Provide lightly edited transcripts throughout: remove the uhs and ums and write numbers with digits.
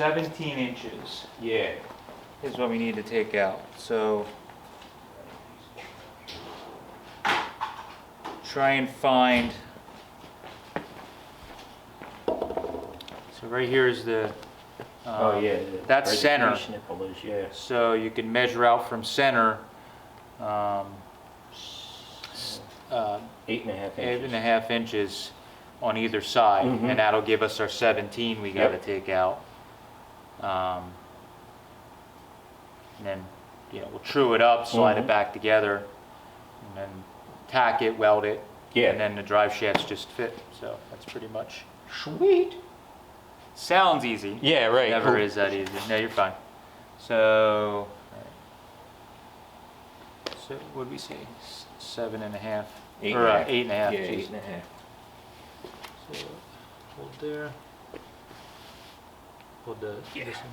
17 inches Yeah. is what we need to take out. So try and find, so right here is the, Oh yeah. that's center. Nipple is, yeah. So you can measure out from center 8.5 inches. 8.5 inches on either side, and that'll give us our 17 we got to take out. And then, you know, we'll true it up, slide it back together, and then tack it, weld it, and then the drive shafts just fit. So that's pretty much Sweet. sounds easy. Yeah, right. Never is that easy. No, you're fine. So, so what did we say? 7.5 or 8.5. Yeah, geez. 8.5. So hold there. Hold the this one.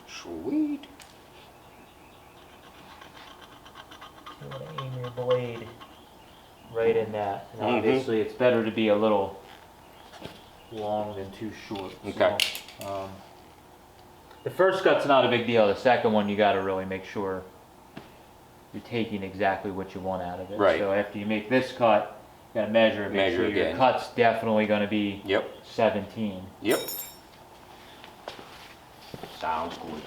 Sweet. You want to aim your blade right in that. And obviously, it's better to be a little long than too short. Okay. So, the first cut's not a big deal. The second one, you got to really make sure you're taking exactly what you want out of it. Right. So after you make this cut, you got to measure and make sure your again. cut's definitely going to be 17. Yep. Sounds good.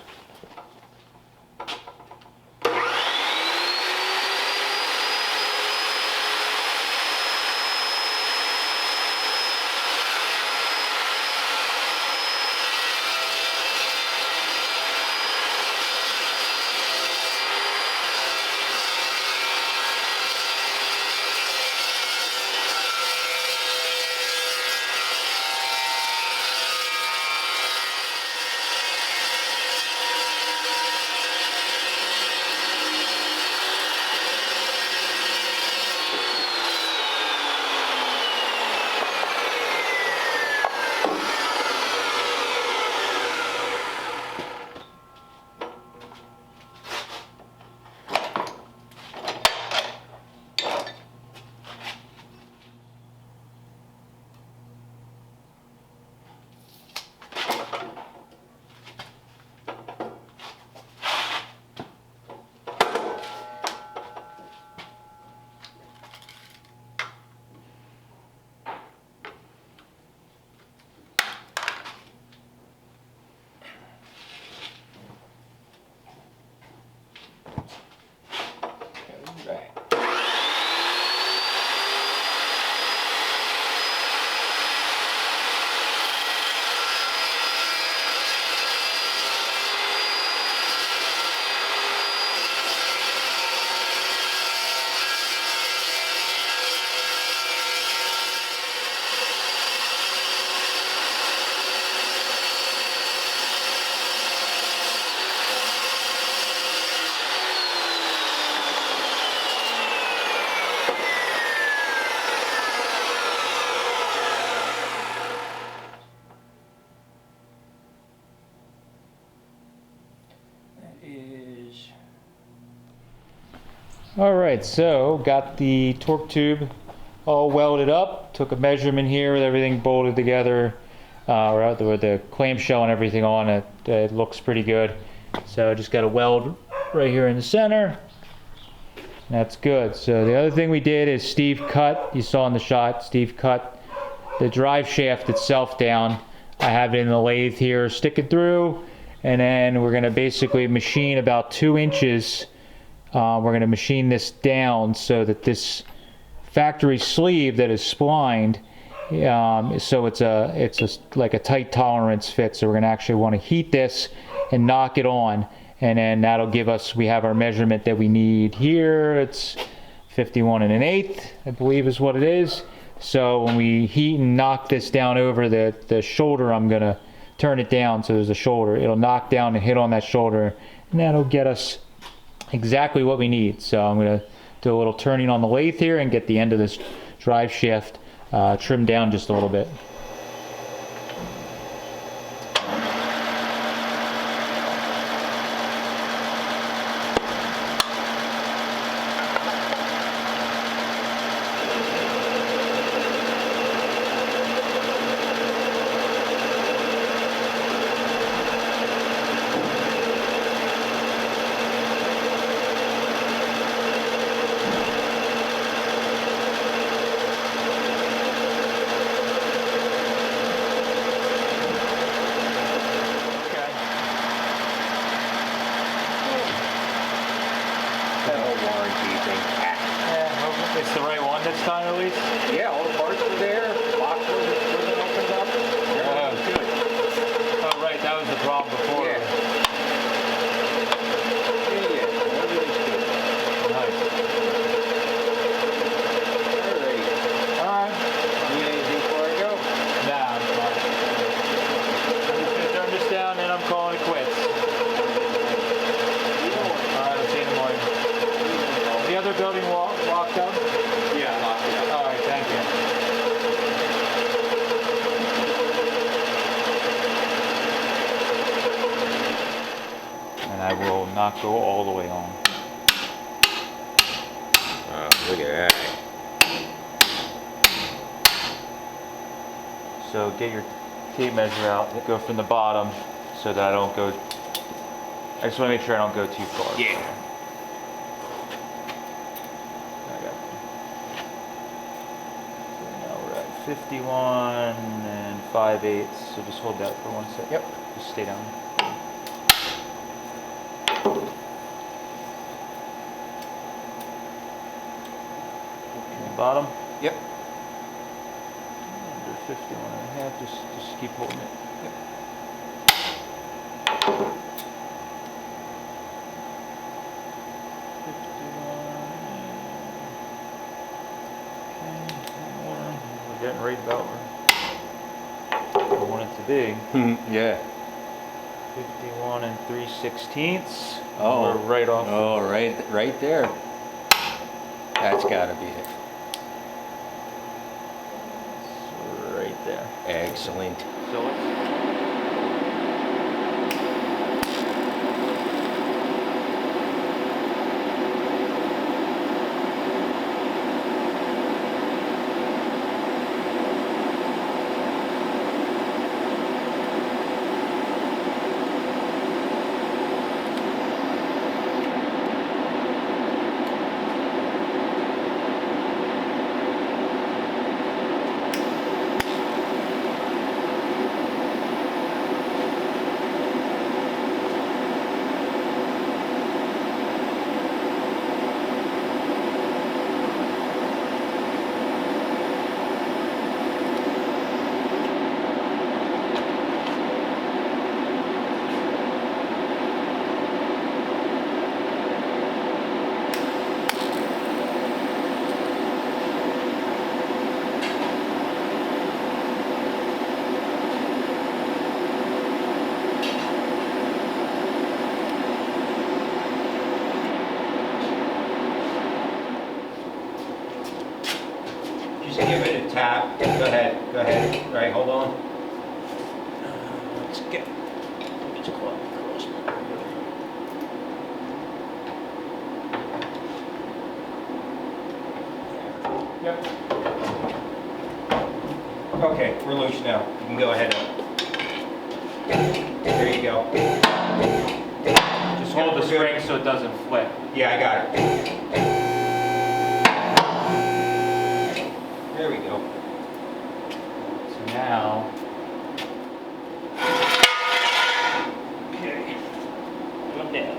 Alright, so got the torque tube all welded up, took a measurement here with everything bolted together, with the clamshell and everything on it. It looks pretty good. So just got a weld right here in the center. That's good. So the other thing we did is Steve cut, you saw in the shot, Steve cut the drive shaft itself down. I have it in the lathe here, stick it through, and then we're going to basically machine about 2 inches. We're going to machine this down so that this factory sleeve that is splined, so it's like a tight tolerance fit. So we're going to actually want to heat this and knock it on, and then that'll give us, we have our measurement that we need here. It's 51 1/8, I believe is what it is. So when we heat and knock this down over the shoulder, I'm going to turn it down so there's a shoulder. It'll knock down and hit on that shoulder, and that'll get us exactly what we need. So I'm going to do a little turning on the lathe here and get the end of this drive shaft trimmed down just a little bit. That whole warranty thing. Yeah, it's the right one this time at least. Yeah, all the parts were there. Box wasn't opened up. Everything was good. Oh, right, that was the problem before. Yeah. Yeah. Everything's good. Nice. Alright. Alright. Need anything before I go? Nah, I'm fine. I'm just gonna turn this down and I'm calling it quits. Alright, I'll see you in the morning. The other building locked up? Yeah, locked it up. Alright, thank you. And I will not go all the way on. Oh, look at that. So get your tape measure out, go from the bottom so that I don't go, I just want to make sure I don't go too far. Yeah. I got, so now we're at 51 and 5/8, so just hold that for 1 second. Yep. Just stay down. And the bottom. Yep. Under 51 and a half, just keep holding it. Yep. 51. We're getting right about where I want it to be. Yeah. 51 and 3/16. Oh. We're right off. Oh, right there. That's gotta be it. So right there. Excellent. So let's. Just give it a tap. Go ahead. Go ahead. Right, hold on. Let's get. It's quite close. Yep. Okay, we're loose now. You can go ahead. There you go. Just hold the spring so it doesn't flip. Yeah, I got it. There we go. So now. Okay. Come down.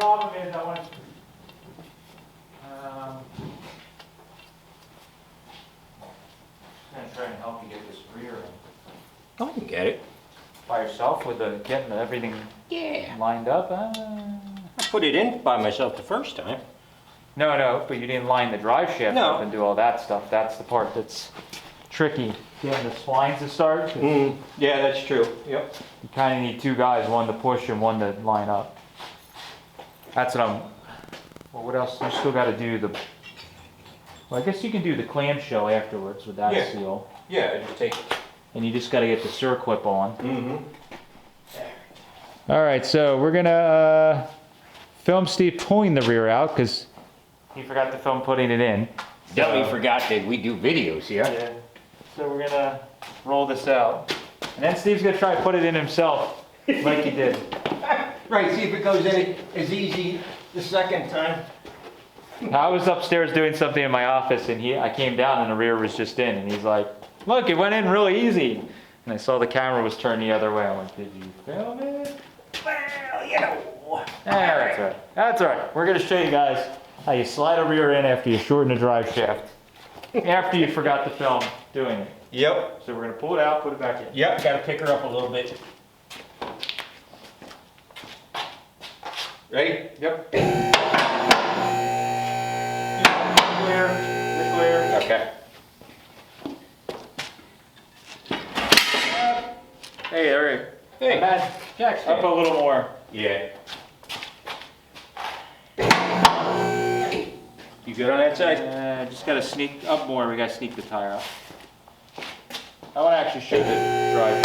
problem is I want to, I'm gonna try and help you get this rear in. I can get it. By yourself with the getting everything lined up? I put it in by myself the first time. No, but you didn't line the drive shaft No. up and do all that stuff. That's the part that's tricky. Getting the splines to start. 'Cause Yeah, that's true. Yep. you kind of need two guys, one to push and one to line up. That's what I'm. Well, what else? You still got to do the. Well, I guess you can do the clamshell afterwards with that Yeah. seal. Yeah, just take. And you just got to get the circlip on. Mm-hmm. All right, so we're gonna film Steve pulling the rear out because he forgot to film putting it in. Dummy forgot that we do videos here. Yeah. So we're gonna roll this out, and then Steve's gonna try to put it in himself, like he did. Right, see if it goes in as easy the second time. I was upstairs doing something in my office, and I came down, and the rear was just in, and he's like, "Look, it went in really easy." And I saw the camera was turned the other way. I'm like, "Did you film it?" Well, you know. That's all right. That's all right. We're gonna show you guys how you slide a rear in after you shorten the drive shaft, after you forgot to film doing it. Yep. So we're gonna pull it out, put it back in. Yep, gotta pick her up a little bit. Ready? Yep. Clear. You're clear. Okay. Hey, all right. Hey. Jack's up a little more. Yeah. You good on that side? Just gotta sneak up more. We gotta sneak the tire up. I want to actually show the drive.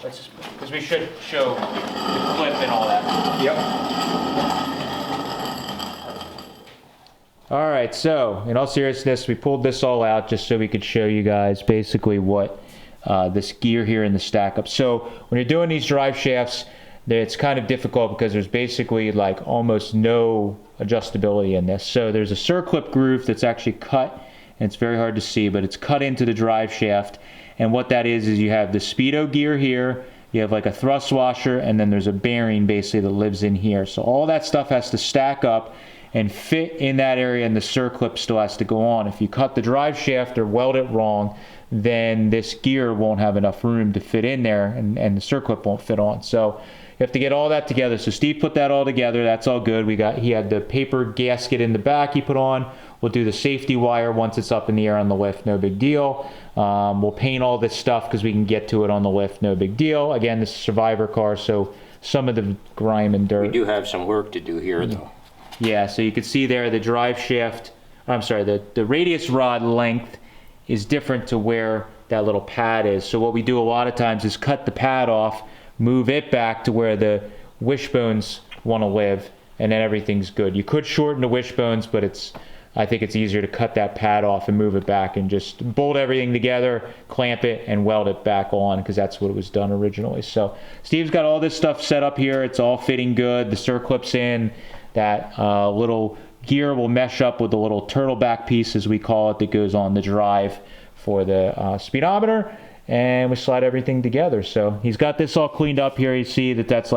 Because we should show the clip and all that. Yep. All right, so in all seriousness, we pulled this all out just so we could show you guys basically what this gear here in the stack up. So when you're doing these drive shafts, it's kind of difficult because there's basically like almost no adjustability in this. So there's a circlip groove that's actually cut, and it's very hard to see, but it's cut into the drive shaft. And what that is you have the speedo gear here, you have like a thrust washer, and then there's a bearing basically that lives in here. So all that stuff has to stack up and fit in that area, and the circlip still has to go on. If you cut the drive shaft or weld it wrong, then this gear won't have enough room to fit in there, and the circlip won't fit on. So you have to get all that together. So Steve put that all together. That's all good. He had the paper gasket in the back he put on. We'll do the safety wire once it's up in the air on the lift, no big deal. We'll paint all this stuff because we can get to it on the lift, no big deal. Again, this is a Survivor car, so some of the grime and dirt. We do have some work to do here, though. Yeah, so you can see there the drive shaft, I'm sorry, the radius rod length is different to where that little pad is. So what we do a lot of times is cut the pad off, move it back to where the wishbones want to live, and then everything's good. You could shorten the wishbones, but I think it's easier to cut that pad off and move it back and just bolt everything together, clamp it, and weld it back on, because that's what it was done originally. So Steve's got all this stuff set up here. It's all fitting good. The circlip's in. That little gear will mesh up with the little turtleback piece, as we call it, that goes on the drive for the speedometer, and we slide everything together. So he's got this all cleaned up here. You see that's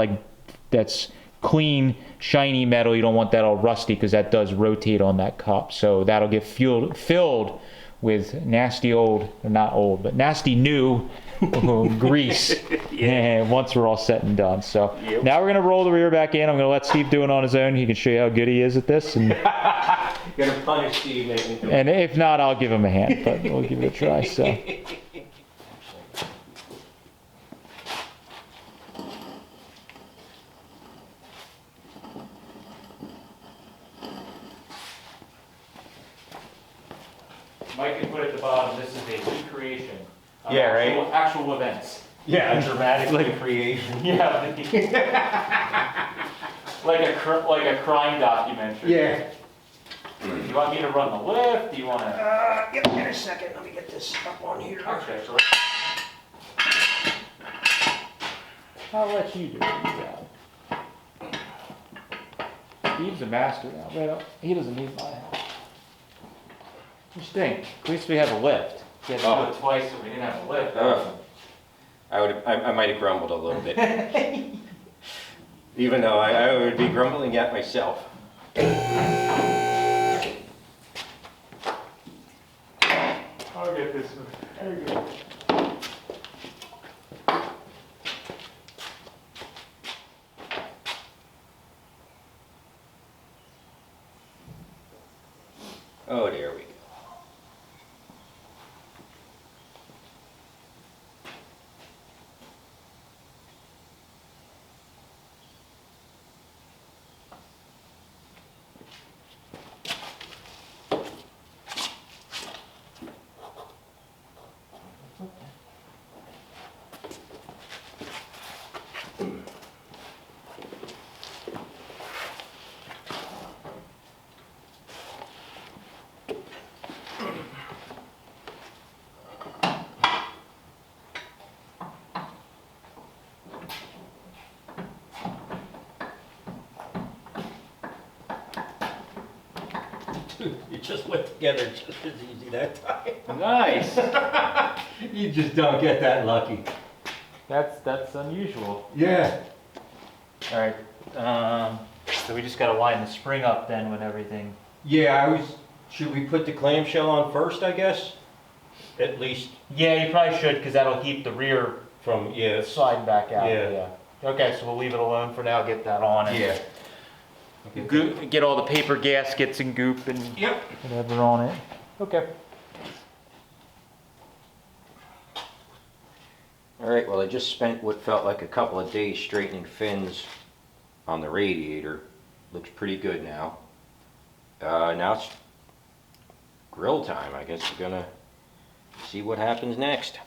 clean, shiny metal. You don't want that all rusty because that does rotate on that cup. So that'll get filled with nasty old, not old, but nasty new grease. And once we're all set and done. So now we're going to roll the rear back in. I'm going to let Steve do it on his own. He can show you how good he is at this. And Gonna punish Steve making it. and if not, I'll give him a hand, but we'll give it a try. So. Mike can put at the bottom, this is a recreation of Yeah, right. actual events. Yeah, dramatic creation. Yeah. like a crime documentary. Yeah. You want me to run the lift? Do you want to? Yep, in a second. Let me get this up on here. Okay, so I'll let you do it. You got it. Steve's a master now. Right? He doesn't need my help. What you think? At least we have a lift. We had to do it twice, so we didn't have a lift. I might have grumbled a little bit. Even though I would be grumbling at myself. I'll get this one. There you go. Oh, there we go. You just went together just as easy that time. Nice. You just don't get that lucky. That's unusual. Yeah. All right. So we just gotta line the spring up then with everything. Yeah, should we put the clamshell on first, I guess? At least Yeah, you probably should, because that'll keep the rear from, yeah. sliding back out. Yeah. Okay, so we'll leave it alone for now. Get that on. And Yeah. get all the paper gaskets and goop and Yep. whatever on it. Okay. All right, well, I just spent what felt like a couple of days straightening fins on the radiator. Looks pretty good now. Now it's grill time. I guess we're gonna see what happens next.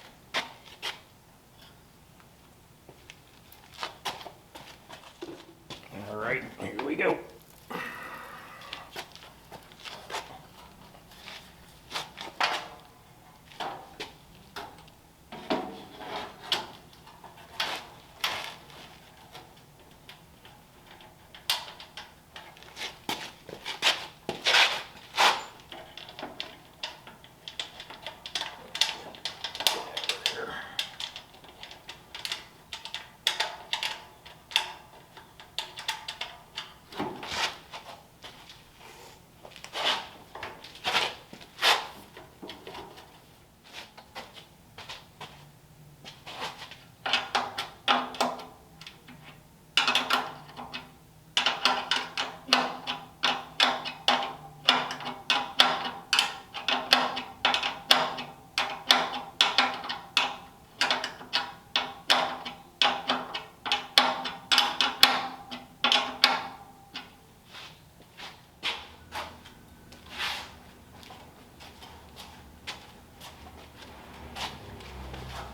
All right, here we go.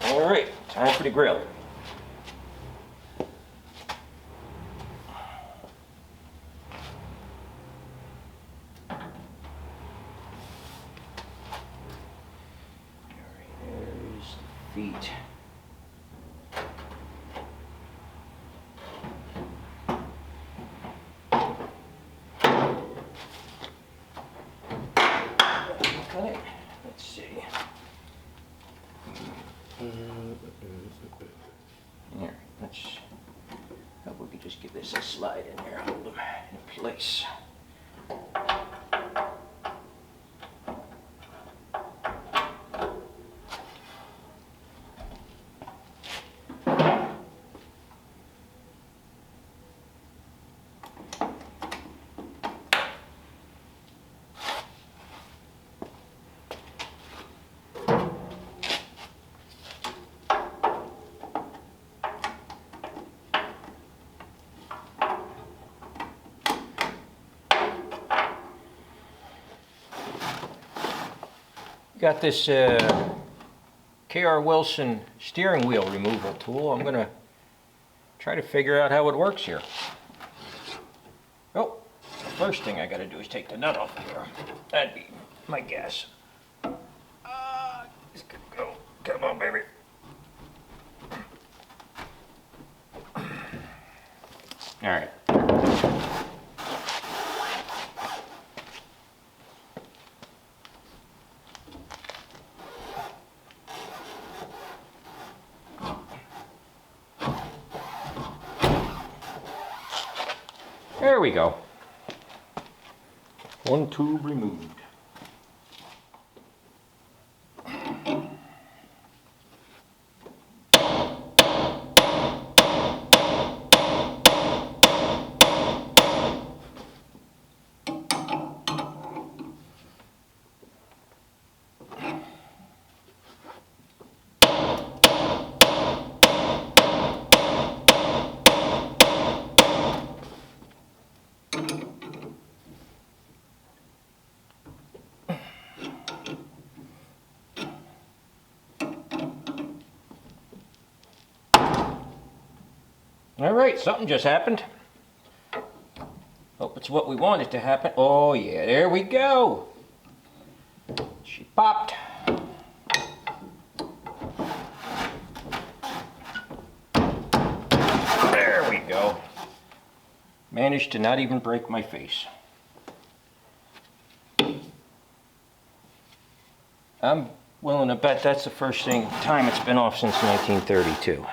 All right, time for the grill. There's the feet. Okay, let's see. Here, how about we just give this a slide in there, hold them in place. Got this K.R. Wilson steering wheel removal tool. I'm gonna try to figure out how it works here. Oh, the first thing I gotta do is take the nut off here. That'd be my guess. It's gonna go. Come on, baby. All right. There we go. One tube removed. All right, something just happened. Hope it's what we wanted to happen. Oh yeah, there we go. She popped. There we go. Managed to not even break my face. I'm willing to bet that's the first time it's been off since 1932.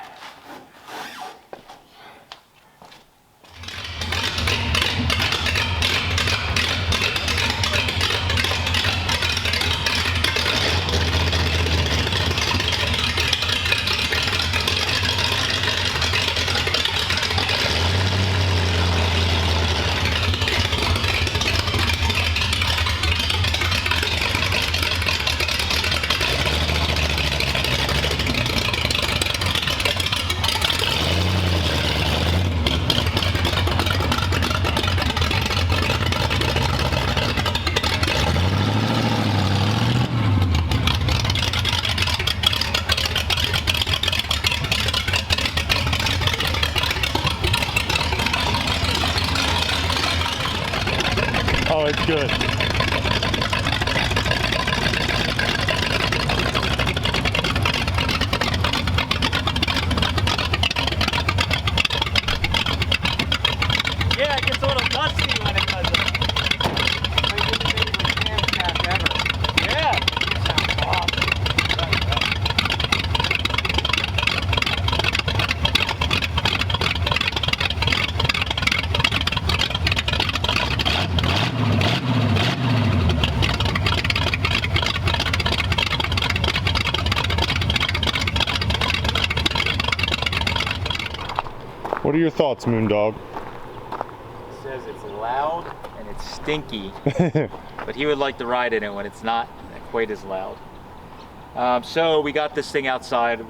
Oh, it's good. Yeah, it gets a little dusty when it does it. Yeah. Sounds awesome. What are your thoughts, Moondog? It says it's loud and it's stinky, but he would like to ride in it when it's not quite as loud. So we got this thing outside.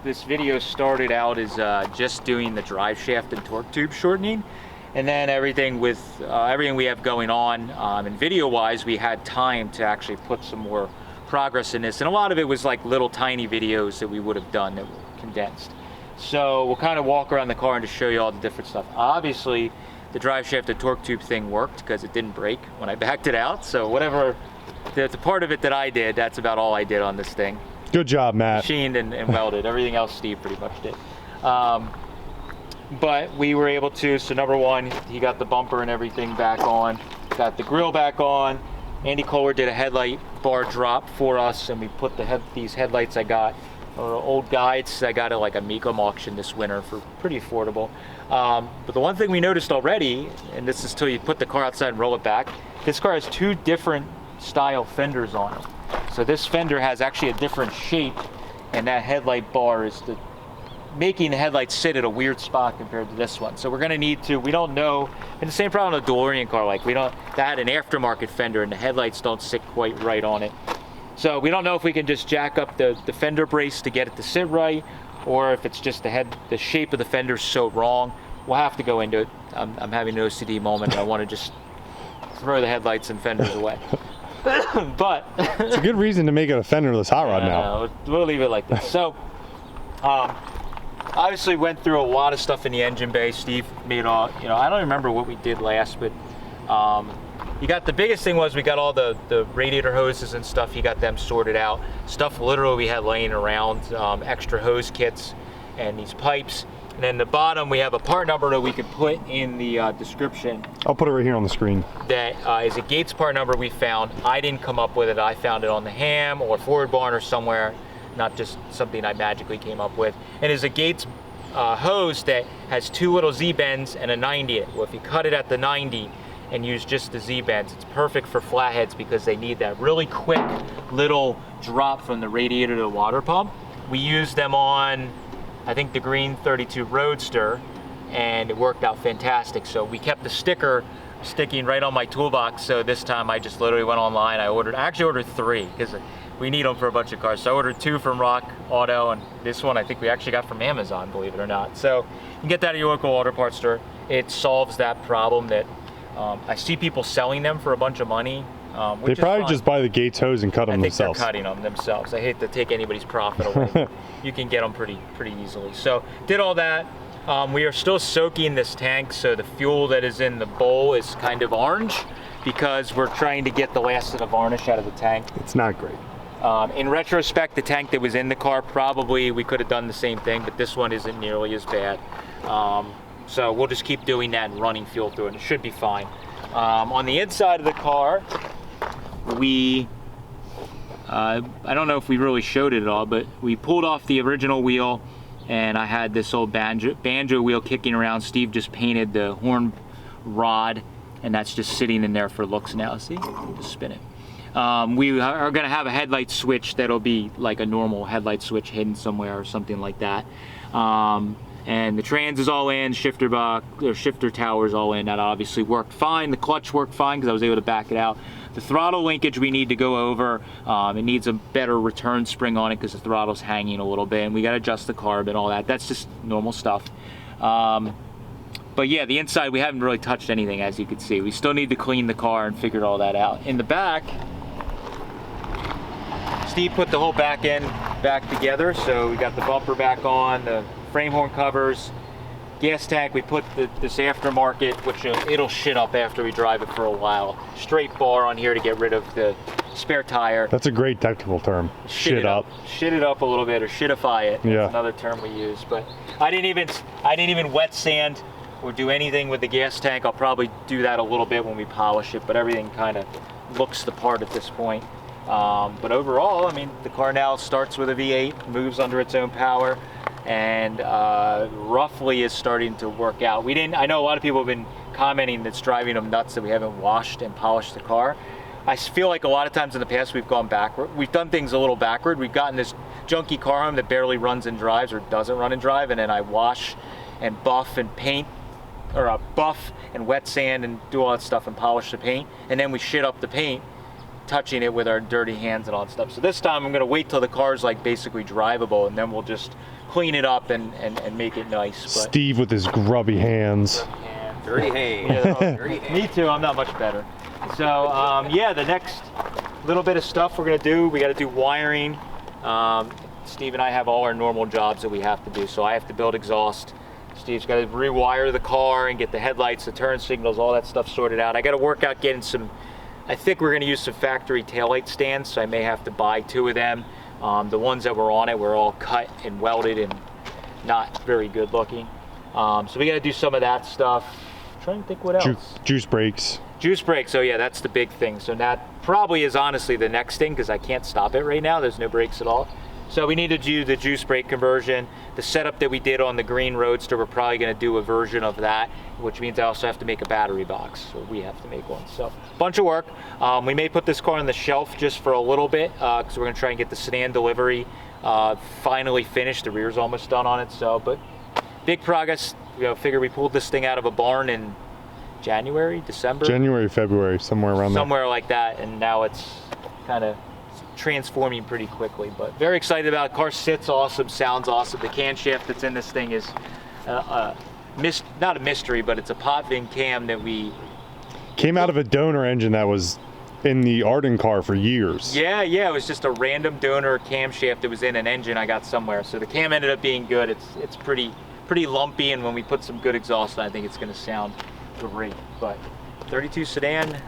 This video started out as just doing the drive shaft and torque tube shortening, and then everything with everything we have going on, and video-wise, we had time to actually put some more progress in this, and a lot of it was like little tiny videos that we would have done that were condensed. So we'll kind of walk around the car and just show you all the different stuff. Obviously, the drive shaft and torque tube thing worked because it didn't break when I backed it out. So whatever, the part of it that I did, that's about all I did on this thing. Good job, Matt. Machined and welded. Everything else Steve pretty much did. But we were able to, so number one, he got the bumper and everything back on, got the grill back on. Andy Kohler did a headlight bar drop for us, and we put these headlights I got, or old guides I got at like a Mecum auction this winter for pretty affordable. But the one thing we noticed already, and this is till you put the car outside and roll it back, this car has two different style fenders on it. So this fender has actually a different shape, and that headlight bar is making the headlights sit at a weird spot compared to this one. So we're gonna need to, we don't know, and the same problem with a DeLorean car, like that had an aftermarket fender and the headlights don't sit quite right on it. So we don't know if we can just jack up the fender brace to get it to sit right, or if it's just the shape of the fender's so wrong. We'll have to go into it. I'm having an OCD moment and I want to just throw the headlights and fenders away. But it's a good reason to make it a fenderless hot rod now. We'll leave it like this. So obviously went through a lot of stuff in the engine bay. Steve made all, I don't remember what we did last, but the biggest thing was we got all the radiator hoses and stuff. He got them sorted out. Stuff literally we had laying around, extra hose kits and these pipes. And then the bottom, we have a part number that we could put in the description. I'll put it right here on the screen. That is a Gates part number we found. I didn't come up with it. I found it on the ham or Forward Barn or somewhere, not just something I magically came up with. And it's a Gates hose that has 2 little Z-bends and a 90 in it. Well, if you cut it at the 90 and use just the Z-bends, it's perfect for flatheads because they need that really quick little drop from the radiator to the water pump. We used them on, I think, the green 32 Roadster, and it worked out fantastic. So we kept the sticker sticking right on my toolbox. So this time I just literally went online. I actually ordered 3 because we need them for a bunch of cars. So I ordered 2 from Rock Auto, and this one I think we actually got from Amazon, believe it or not. So you can get that at your local auto parts store. It solves that problem that I see people selling them for a bunch of money. They probably just buy the Gates hose and cut them themselves. I think they're cutting them themselves. I hate to take anybody's profit away. You can get them pretty easily. So did all that. We are still soaking this tank, so the fuel that is in the bowl is kind of orange because we're trying to get the last of the varnish out of the tank. It's not great. In retrospect, the tank that was in the car, probably we could have done the same thing, but this one isn't nearly as bad. So we'll just keep doing that and running fuel through it. It should be fine. On the inside of the car, I don't know if we really showed it at all, but we pulled off the original wheel, and I had this old banjo wheel kicking around. Steve just painted the horn rod, and that's just sitting in there for looks now. See, just spin it. We are going to have a headlight switch that'll be like a normal headlight switch hidden somewhere or something like that. And the trans is all in, shifter tower is all in. That obviously worked fine. The clutch worked fine because I was able to back it out. The throttle linkage we need to go over. It needs a better return spring on it because the throttle's hanging a little bit, and we got to adjust the carb and all that. That's just normal stuff. But yeah, the inside, we haven't really touched anything, as you can see. We still need to clean the car and figure all that out. In the back, Steve put the whole back end back together. So we got the bumper back on, the frame horn covers, gas tank. We put this aftermarket, which it'll shit up after we drive it for a while. Straight bar on here to get rid of the spare tire. That's a great technical term. Shit up. Shit it up a little bit, or shitify it. Yeah. That's another term we use. But I didn't even wet sand or do anything with the gas tank. I'll probably do that a little bit when we polish it, but everything kind of looks the part at this point. But overall, I mean, the car now starts with a V8, moves under its own power, and roughly is starting to work out. I know a lot of people have been commenting that's driving them nuts that we haven't washed and polished the car. I feel like a lot of times in the past we've gone backward. We've done things a little backward. We've gotten this junky car home that barely runs and drives or doesn't run and drive, and then I wash and buff and paint, or buff and wet sand and do all that stuff and polish the paint, and then we shit up the paint, touching it with our dirty hands and all that stuff. So this time I'm gonna wait till the car's like basically drivable, and then we'll just clean it up and make it nice. But Steve with his grubby hands. Dirty hands. Yeah, Dirty hands. me too, I'm not much better. So yeah, the next little bit of stuff we're gonna do, we gotta do wiring. Steve and I have all our normal jobs that we have to do. So I have to build exhaust. Steve's got to rewire the car and get the headlights, the turn signals, all that stuff sorted out. I got to work out getting some, I think we're going to use some factory taillight stands, so I may have to buy 2 of them. The ones that were on it were all cut and welded and not very good looking. So we got to do some of that stuff. I'm trying to think what else. Juice brakes. Juice brakes, so yeah, that's the big thing. So that probably is honestly the next thing because I can't stop it right now. There's no brakes at all. So we need to do the juice brake conversion. The setup that we did on the green Roadster, we're probably going to do a version of that, which means I also have to make a battery box. So we have to make one. So bunch of work. We may put this car on the shelf just for a little bit because we're going to try and get the sedan delivery finally finished. The rear's almost done on it. So, but big progress. Figure we pulled this thing out of a barn in January, December? January, February, somewhere around there. Somewhere like that, and now it's kind of transforming pretty quickly, but very excited about it. Car sits awesome, sounds awesome. The camshaft that's in this thing is not a mystery, but it's a pot vin cam that we came out of a donor engine that was in the Arden car for years. Yeah, it was just a random donor camshaft that was in an engine I got somewhere. So the cam ended up being good. It's pretty lumpy, and when we put some good exhaust on, I think it's going to sound great. But 32 sedan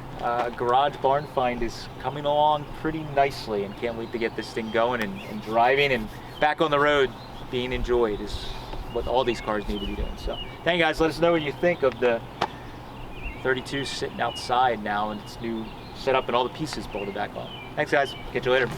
garage barn find is coming along pretty nicely, and can't wait to get this thing going and driving and back on the road being enjoyed is what all these cars need to be doing. So thank you guys. Let us know what you think of the 32 sitting outside now and its new setup and all the pieces bolted back on. Thanks guys, catch you later.